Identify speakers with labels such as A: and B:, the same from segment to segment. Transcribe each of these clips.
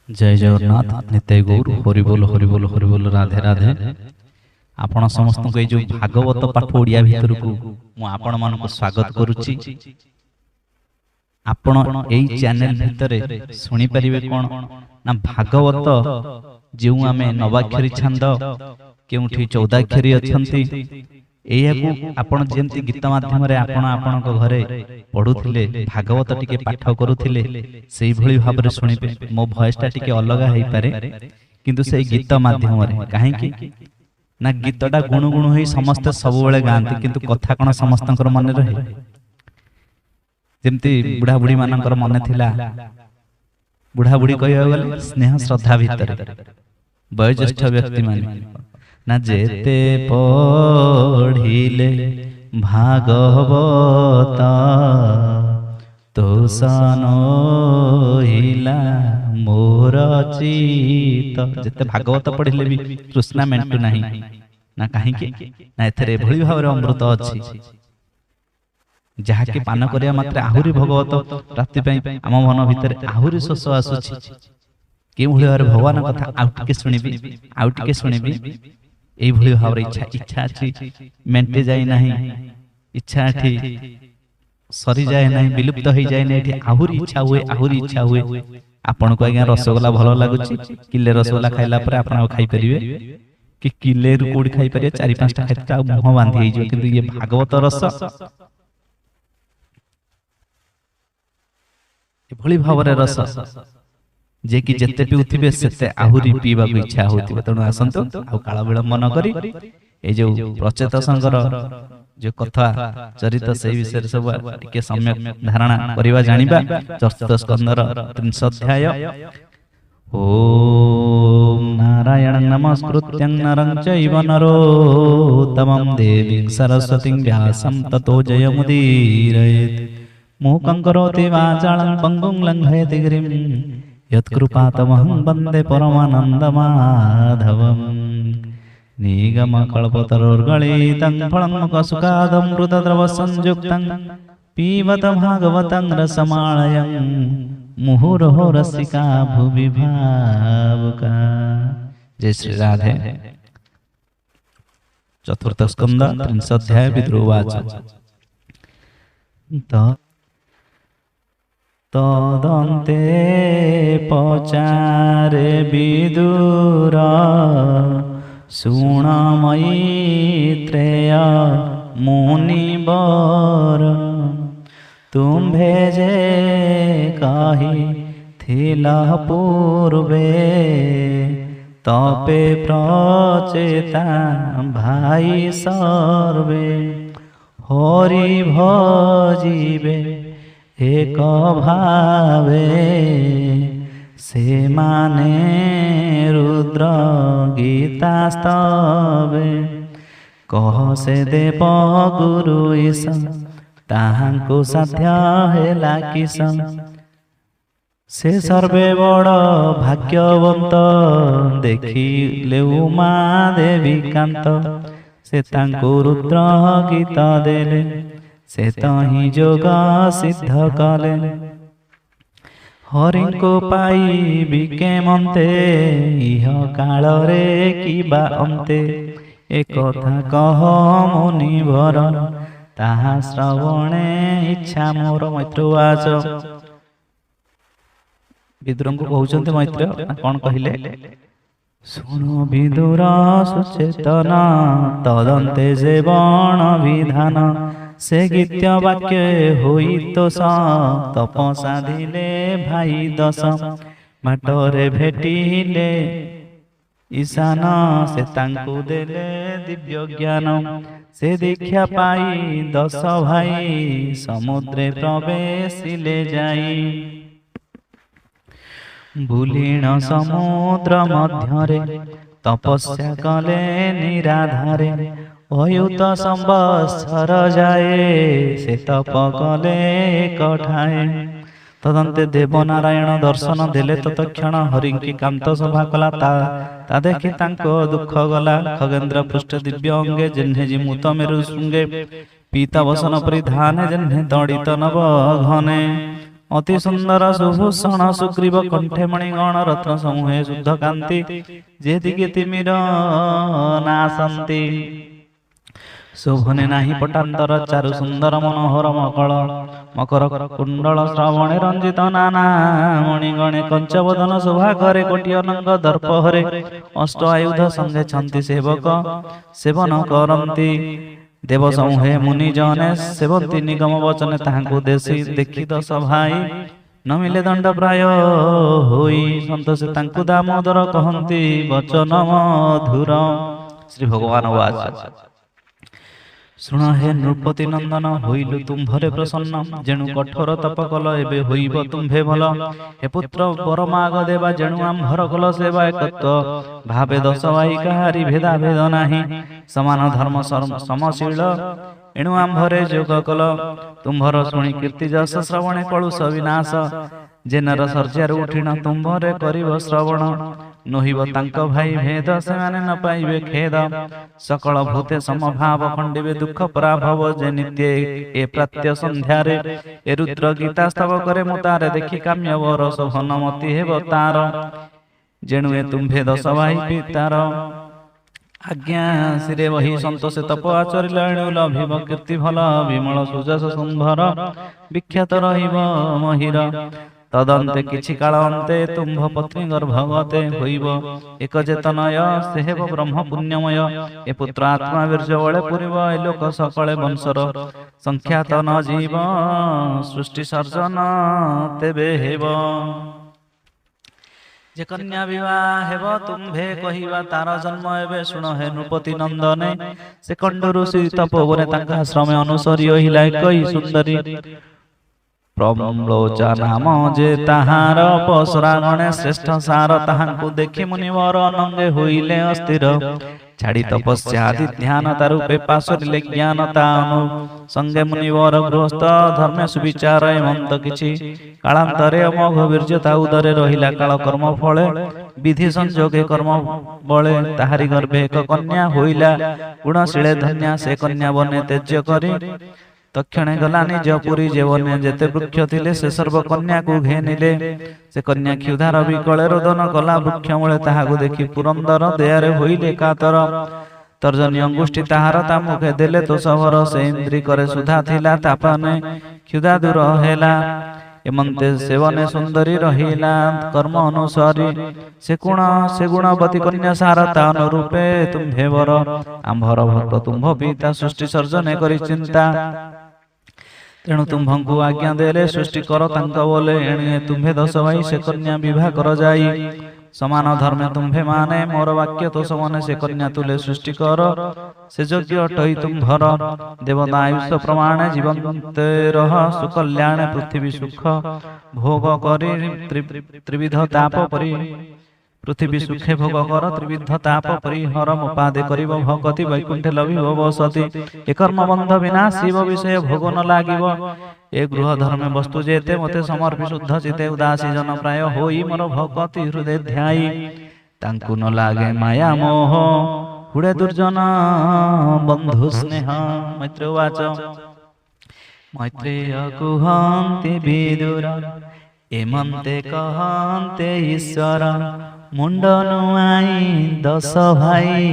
A: जय जगन्नाथ नित्य गौर हरिबोल हरिबोल हरिबोल राधे राधे। आपण समस्त को जो भागवत पाठ ओडिया भितर को मु आपण मान को स्वागत करुच्ची। आपण एई चैनल भितर सुनी परिवे कोन ना भागवत जो आमे नवाक्षरी छंद केउठी 14 अक्षरी अछंती एयाकू आपण जेंती गीत माध्यम रे आपण आपण को घरे पढुथिले भागवत टिके पाठ करूथिले सेही भली भाव रे सुनिबे। मो वॉइस टा टिके अलग हेई पारे किंतु सेही गीत माध्यम रे काहे कि ना गीतटा गुण गुण होई समस्त सब बेले गांती किंतु कथा कोन समस्तंकर मन रहे। जेंती बुढ़ा बुढ़ी मानकर मन थिला बुढ़ा बुढ़ी कहया गले स्नेह श्रद्धा भीतर वयोज्येष्ठ व्यक्ति माने ना जेते पढ़िले भागवत तो सनोहिला मोर चित। जेते भागवत पढ़िले भी तृष्णा मेंटू नाही ना काहे कि ना एथरे भली भाव रे अमृत अछि जहा के पान करिया मात्र आहुरी भगवत राति पई आम मन भीतर आहुरी शोष आसुछि के भली भाव भगवान कथा आउ टिके सुनिबी एई भली भाव रे इच्छा अछि मेंटे जाय नाही इच्छा अछि सरी जाय नाही विलुप्त होई जाय नाही आहुरी इच्छा हुए आपण को आज्ञा रसगोल्ला भलो लागुछि किले रसगोल्ला खाइला पर आपण खाइ परिबे कि किले रु कोडी खाइ परिबे 4-5 टा खाइता मुह बांधी होई जो किंतु ये भागवत रस भली भाव रे रस जे कि जत्ते पिउथिबे सेते आहुरी पीबा को इच्छा होतिबे। तणु आसंतो आ काला विलंब न करी ए जो प्रचेत संगर जो कथा चरित से विषय सब टिके सम्यक धारणा करिवा जानिबा। चतुर्थ स्कंदर 30 अध्याय। ओम नारायणं नमस्कृत्यं नरं चैव नरोत्तमं देवीं सरस्वतीं व्यासं ततो जयमुदीरयेत्। मूकं करोति वाचालं पङ्गुं लङ्घयति गिरिं यत्कृपातमहं वन्दे परमानन्दमाधवम्। निगमकल्पतरोर्गलितं फलं कसुकादमृतद्रवसंयुक्तं पीबत भागवतं रसमालयं मुहुर्हो रसिका भुवि भावुका। जय श्री राधे। चतुर्थ स्कंद 30 अध्याय। विद्रोवाच तदन्ते पचारे विदुर शुण मैत्रेय मुनिवर तुम्भे जे कही थिला पूर्वे तपे प्रचेता भाई सर्वे हरि भजिबे एक भावे से माने रुद्र गीता स्तवे कह से देव गुरु ईश ताहांकु साध्य हेला किस से सर्वे बड़ भाग्यवंत देखिले उमा देवी कांत से तांकु रुद्र गीत देले से तही जोग सिद्ध कले हरि को पाई बिके मन्ते इह काल रे किबा अन्ते एक कथा कह मुनिवर ताहा श्रवणे इच्छा मोर। मैत्रवाच विदुर को कहउचंते मैत्र कोन कहिले सुनो विदुर सुचेतन तदन्ते जे बण विधान से गीत्य वाक्य होई तो तप साधिले भाई दस माटरे भेटिले ईशान से तांकु देले दिव्य ज्ञान से दीक्षा पाई 10 भाई समुद्रे प्रवेशिले जाई बुलीण समुद्र मध्यरे तपस्या कले निराधारे अयुत संवत्सर जाए से तप कले कठाए। तदन्ते देवनारायण दर्शन देले तत्क्षण हरि की कांत सभा कला ता देखि तांको दुख गला खगेन्द्र पृष्ठ दिव्य अंगे जिन्हे जिमुत मेरु शुंगे पीतावसन परिधाने जिन्हे दड़ित नव घने ଅତି ସୁନ୍ଦର ସୁଭୂଷଣ ସୁଗ୍ରୀବ କଣ୍ଠେ ମଣିଗଣ ରତ୍ନ ସମୂହେ ଶୁଦ୍ଧ କାନ୍ତି ଯେତିକି ତିମିର ନାଶନ୍ତି ଶୋଭନେ ନାହିଁ ପଟାନ୍ତର ଚାରୁ ସୁନ୍ଦର ମନୋହର ମକଳ ମକର କୁଣ୍ଡଳ ଶ୍ରବଣେ ରଞ୍ଜିତ ନାନା ମଣିଗଣେ କଞ୍ଚବଦନ ଶୋଭା କରେ କୋଟି ଅନଙ୍ଗ ଦର୍ପହରେ ଅଷ୍ଟ ଆୟୁଧ ସଙ୍ଗେ ଛନ୍ତି ସେବକ ସେବନ କରନ୍ତି ଦେବ ସମୂହେ ମୁନି ଜନେ ସେବନ୍ତି ନିଗମ ବଚନେ ତାହାଙ୍କୁ ଦେଖି ଦଶ ଭାଇ ନ ମିଲେ ଦଣ୍ଡ ପ୍ରାୟ ହୋଇ ସନ୍ତୋଷେ ତାଙ୍କୁ ଦାମୋଦର କହନ୍ତି ବଚନ ମଧୁର। ଶ୍ରୀ ଭଗବାନ ବାଚ ଶୁଣ ହେ ନୃପତି ନନ୍ଦନ ହୋଇଲୁ ତୁମ୍ଭରେ ପ୍ରସନ୍ନ ଯେଣୁ କଠୋର ତପ କଲ ଏବେ ହୋଇବ ତୁମ୍ଭେ ଭଲ ହେ ପୁତ୍ର ବର ମାଗ ଦେବା ଯେଣୁ ଆମ୍ଭର କଲ ସେବା ଏକତ୍ଵ ଭାବେ ଦଶ ଭାଇ କାହାରି ଭେଦା ଭେଦ ନାହିଁ ସମାନ ଧର୍ମ ସମଶୀଳ ଏଣୁ ଆମ୍ଭରେ ଯୋଗ କଲ ତୁମ୍ଭର ଶୁଣି କୀର୍ତ୍ତି ଯଶ ଶ୍ରବଣେ କଳୁଷ ବିନାଶ ଜେନର ସର୍ଯ୍ୟାରୁ ଉଠିଣ ତୁମ୍ଭରେ କରିବ ଶ୍ରବଣ ନୋହିବ ତାଙ୍କ ଭାଇ ଭେଦ ସେମାନେ ନ ପାଇବେ ଖେଦ ସକଳ ଭୂତେ ସମଭାବ ଖଣ୍ଡିବେ ଦୁଃଖ ପରାଭବ ଯେ ନିତ୍ୟ ଏ ପ୍ରାତ୍ୟ ସନ୍ଧ୍ୟାରେ ଏ ରୁଦ୍ର ଗୀତା ସ୍ତବ କରେ ମୁଁ ତାରେ ଦେଖି କାମ୍ୟ ବର ଶୋଭନ ମତି ହେବ ତାର ଯେଣୁ ଏ ତୁମ୍ଭେ ଦଶ ଭାଇ ପିତାର ଆଜ୍ଞା ଶିରେ ବହି ସନ୍ତୋଷେ ତପ ଆଚରିଲା ଏଣୁ ଲଭିବ କୀର୍ତ୍ତି ଭଲ ବିମଳ ସୁଯଶ ସୁମ୍ଭର ବିଖ୍ୟାତ ରହିବ ମହିର ତଦନ୍ତେ କିଛି କାଳ ଅନ୍ତେ ତୁମ୍ଭ ପତ୍ନୀ ଗର୍ଭବତେ ହୋଇବ ଏକ ଚେତନୟ ସେ ହେବ ବ୍ରହ୍ମ ପୁଣ୍ୟମୟ ଏ ପୁତ୍ର ଆତ୍ମା ବୀର୍ଯ୍ୟ ବଳେ ପୁରିବ ଏ ଲୋକ ସକଳେ ବଂଶର ସଂଖ୍ୟାତ ନ ଜୀବ ସୃଷ୍ଟି ସର୍ଜନ ତେବେ ହେବ ଯେ କନ୍ୟା ବିବାହ ହେବ ତୁମ୍ଭେ କହିବା ତାର ଜନ୍ମ ଏବେ ଶୁଣ ହେ ନୃପତି ନନ୍ଦନେ ସେ କଣ୍ଡରୁ ଶ୍ରୀ ତପୋବନେ ତାଙ୍କ ଆଶ୍ରମେ ଅନୁସରି ରହିଲା ଏକଇ ସୁନ୍ଦରୀ ପ୍ରମ୍ଲୋଚା ନାମ ଯେ ତାହାର ପଶରା ଗଣେ ଶ୍ରେଷ୍ଠ ସାର ତାହାଙ୍କୁ ଦେଖି ମୁନିବର ଅନଙ୍ଗେ ହୋଇଲେ ଅସ୍ଥିର ଛାଡ଼ି ତପସ୍ୟା ଆଦି ଧ୍ୟାନ ତାରୂପେ ପାଶରିଲେ ଜ୍ଞାନ ତା ସଙ୍ଗେ ମୁନିବର ଗୃହସ୍ଥ ଧର୍ମ ସୁବିଚାର ଏମନ୍ତ କିଛି କାଳାନ୍ତରେ ଅମୋଘ ବୀର୍ଯ୍ୟ ତା ଉଦରେ ରହିଲା କାଳ କର୍ମ ଫଳେ ବିଧି ସଂଯୋଗେ କର୍ମ ବଳେ ତାହାରି ଗର୍ଭେ ଏକ କନ୍ୟା ହୋଇଲା ଗୁଣଶୀଳେ ଧନ୍ୟା ସେ କନ୍ୟା ବନେ ତେଜ୍ୟ କରି ତକ୍ଷଣେ ଗଲା ନିଜ ପୁରୀ ଜୀବନେ ଯେତେ ବୃକ୍ଷ ଥିଲେ ସେ ସର୍ବ କନ୍ୟାକୁ ଘେନିଲେ ସେ କନ୍ୟା କ୍ଷୁଧାର ବିକଳେ ରୋଦନ କଲା ବୃକ୍ଷ ମୂଳେ ତାହାକୁ ଦେଖି ପୁରନ୍ଦର ଦେହରେ ହୋଇଲେ କାତର ତର୍ଜନୀ ଅଙ୍ଗୁଷ୍ଠି ତାହାର ତା ମୁଖେ ଦେଲେ ତ ସବର ସେ ଇନ୍ଦ୍ରୀ करे ସୁଧା ଥିଲା ତାପନେ କ୍ଷୁଧା ଦୂର ହେଲା ଏମନ୍ତେ ସେବନେ ସୁନ୍ଦରୀ ରହିଲା କର୍ମ ଅନୁସାରୀ ସେ ଗୁଣବତୀ କନ୍ୟା ସାର ତା ଅନୁରୂପେ ତୁମ୍ଭେ ବର ଆମ୍ଭର ଭକ୍ତ ତୁମ୍ଭ ପିତା ସୃଷ୍ଟି ସର୍ଜନେ କରି ଚିନ୍ତା ତେଣୁ ତୁମ୍ଭଙ୍କୁ ଆଜ୍ଞା ଦେଲେ ସୃଷ୍ଟି କର ତାଙ୍କ ବୋଲେ ଏଣେ ତୁମ୍ଭେ ଦଶ ଭାଇ ସେ କନ୍ୟା ବିବାହ କର ଯାଇ ସମାନ ଧର୍ମେ ତୁମ୍ଭେ ମାନେ ମୋର ବାକ୍ୟ ତ ସମାନେ ସେ କନ୍ୟା ତୁଲେ ସୃଷ୍ଟି କର ସେ ଯୋଗ୍ୟ ଅଟଇ ତୁମ୍ଭର ଦେବତା ଆୟୁଷ ପ୍ରମାଣେ ଜୀବନ୍ତେ ରହ ସୁକଲ୍ୟାଣେ ପୃଥିବୀ ସୁଖ ଭୋଗ କରି ତ୍ରିବିଧ ତାପ ପରି ପୃଥିବୀ ସୁଖେ ଭୋଗ କର ତ୍ରିବିଧ ତାପ ପରିହର ମୋପାଦେ କରିବ ଭଗତି ବୈକୁଣ୍ଠେ ଲଭିବ ବସତି ଏ କର୍ମ ବନ୍ଧ ବିନା ଶିବ ବିଷୟ ଭୋଗ ନ ଲାଗିବ ଏ ଗୃହ ଧର୍ମେ ବସ୍ତୁ ଯେତେ ମତେ ସମର୍ପି ଶୁଦ୍ଧ ଚିତେ ଉଦାସୀ ଜନ ପ୍ରାୟ ହୋଇ ମୋର ଭଗତି ହୃଦୟ ଧ୍ୟାଇ ତାଙ୍କୁ ନ ଲାଗେ ମାୟା ମୋହ ହୁଡେ ଦୁର୍ଜନ ବନ୍ଧୁ ସ୍ନେହ। ମୈତ୍ରେୟ ଉବାଚ ମୈତ୍ରେୟ କୁହନ୍ତି ବିଦୁର ଏମନ୍ତେ କହନ୍ତେ ଈଶ୍ୱର ମୁଣ୍ଡ ନୁଆଇ ଦଶ ଭାଇ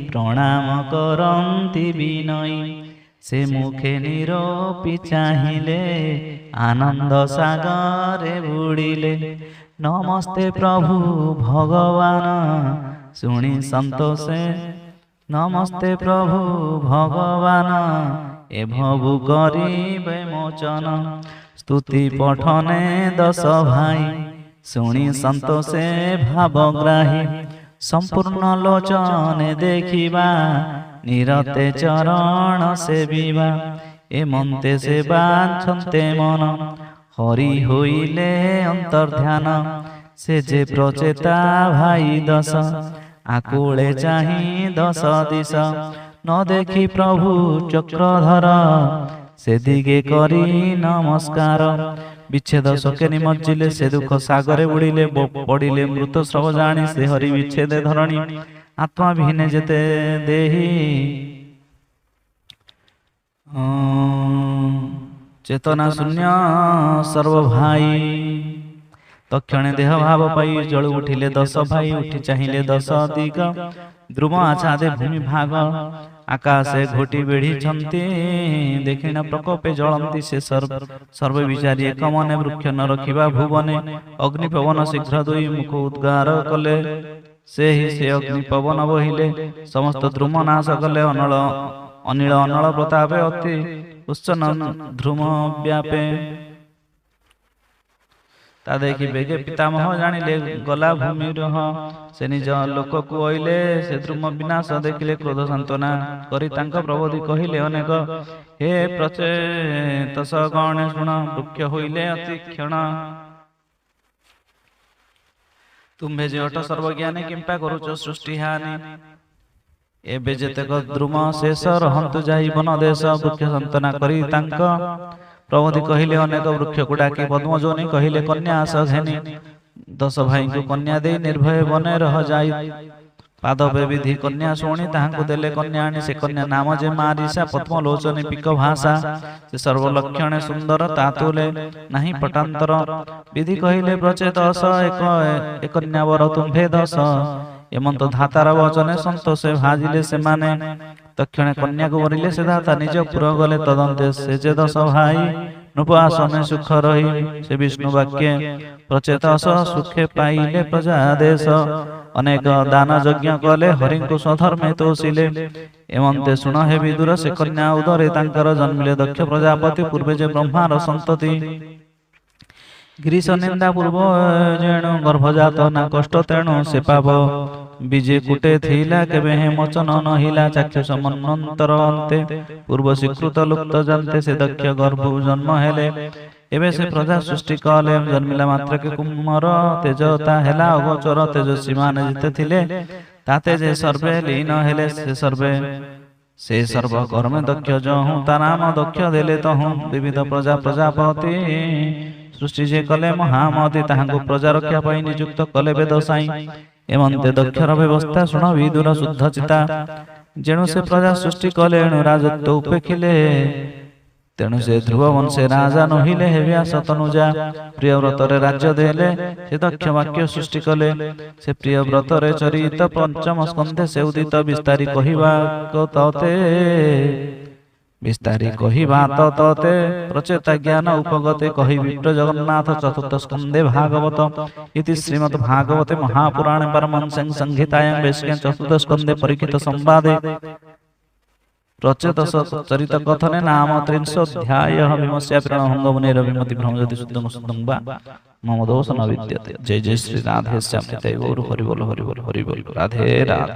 A: ପ୍ରଣାମ କରନ୍ତି ବିନୟୀ ସେ ମୁଖେ ନିରୋପି ଚାହିଁଲେ ଆନନ୍ଦ ସାଗରେ ବୁଡ଼ିଲେ ନମସ୍ତେ ପ୍ରଭୁ ଭଗବାନ ଶୁଣି ସନ୍ତୋଷେ ନମସ୍ତେ ପ୍ରଭୁ ଭଗବାନ ଏଭବୁ କରିବେ ମୋଚନ ସ୍ତୁତି ପଠନେ ଦଶ ଭାଇ ଶୁଣି ସନ୍ତୋଷେ ଭାବଗ୍ରାହୀ ସମ୍ପୂର୍ଣ୍ଣ ଲୋଚନେ ଦେଖିବା ନିରତେ ଚରଣ ସେବିବା ଏମନ୍ତେ ସେ ବାଞ୍ଛନ୍ତେ ମନ ହରି ହୋଇଲେ ଅନ୍ତର୍ଧ୍ୟାନ ସେ ଯେ ପ୍ରଚେତା ଭାଇ ଦଶ ଆକୁଳେ ଚାହିଁ ଦଶ ଦିଶ ନ ଦେଖି ପ୍ରଭୁ ଚକ୍ରଧର ସେଦିଗେ କରି ନମସ୍କାର ବିଚ୍ଛେଦ ଶୋକେ ନିମଜ୍ଜିଲେ ସେ ଦୁଃଖ ସାଗରେ ବୁଡ଼ିଲେ ପଡ଼ିଲେ ମୃତ ସ୍ରବ ଜାଣି ସେ ହରି ବିଚ୍ଛେଦେ ଧରଣୀ ଆତ୍ମା ବିହୀନେ ଯେତେ ଦେହି चेतना शून्य सर्वभाई तक्षणे देह भाव पाई जळु उठिले 10 भाई उठी चाहिए 10 दिग ध्रुव आछादे भूमि भाग आकाशे घोटी बेढ़ी छंती देखिना प्रकोपे जलंती से सर्व विचारी एक मने वृक्ष न रखिबा भुवने अग्नि पवन शीघ्र दुई मुख उद्गार कले से ही से अग्नि पवन बहिले समस्त ध्रुम नाश कले अनिल अनल प्रतापे अति उच्चन ध्रुम व्यापे ता देखि बेगे पितामह जानिले गला भूमि रह से निज लोक को अइले से ध्रुम विनाश देखिले क्रोध सांत्वना करी तांका प्रबोधि कहिले अनेक हे प्रचेतस गण शुण वृक्ष होइले अति क्षण तुम्भे जे अट सर्वज्ञानी किंपा करूच सृष्टि हानि एबे जेतेक द्रुम शेष रहंतु जाई वन देश वृक्ष सांत्वना करी तांका प्रबोधि कहिले अनेक वृक्ष को डाकी पद्मजोनि कहिले कन्या आस घेनी 10 भाई को कन्या दे निर्भय बने रह जाई पादवे विधि कन्या शोणी ताहांको देले कन्या आनी से कन्या नाम जे मारिसा पद्मलोचनी पिक भाषा से सर्वलक्षणे सुंदर तातुले नाही पटांतर विधि कहिले प्रचेत अस एक कन्या वर तुम्भे 10 एमंत धातार वचने संतोषे भाजिले से माने तक्षणे कन्या को वरिले से धाता निज पुर गले तदंते से जे 10 भाई नुपासने सुख रही से विष्णु वाक्य प्रचेत सुखे पाइले प्रजा देश अनेक दान यज्ञ कले हरि को स्वधर्मे तोषिले एमंते शुण हे विदुर से कन्या उदरे तांकर जन्मिले दक्ष प्रजापति पूर्वे जे ब्रह्मार संतति गिरीश निंदा पूर्व जेणु गर्भजात ना कष्ट तेणु से पाप बीजे कुटे थिला केबे हे मोचन नहिला चाक्षुष मन्वंतर अंते पूर्व स्वीकृत लुप्त जानते से दक्ष गर्भ जन्म हेले एबे से प्रजा सृष्टि कले जन्मिला मात्र के कुमार तेजता हेला अगोचर तेजस्वी मान जिते थिले ताते जे सर्वे लीन हेले से सर्व कर्म दक्ष जहु ता नाम दक्ष देले तहु विविध प्रजा प्रजापति सृष्टि जे कले महामति ताहांको प्रजा रक्षा पाई नियुक्त कले वेदसाई एमंते दक्षर व्यवस्था शुण विदुर शुद्ध चिता जेणु से प्रजा सृष्टि कले एणु राजत्व उपेक्षिले तेणु से ध्रुव वंशे राजा नहिले हे व्यास तनुजा प्रियव्रत रे राज्य देले से दक्ष वाक्य सृष्टि कले से प्रियव्रत रे चरित पंचम स्कंधे से उदित विस्तारी कहिबा तते विस्तारी कहिबा तते प्रचेता ज्ञान उपगते कहि विप्र जगन्नाथ चतुर्थ स्कंदे भागवत इति श्रीमद् भागवते महापुराणे परमहंस संहितायां वैश्य चतुर्थ स्कंदे परिचित संवादे प्रचेत चरित कथने नाम 30 अध्याय विमस्या प्रणहंग मुनेर विमति भ्रमजति शुद्धं शुद्धं वा मम दोष न विद्यते जय जय श्री राधे श्याम निताय गौर हरि बोल राधे राधे।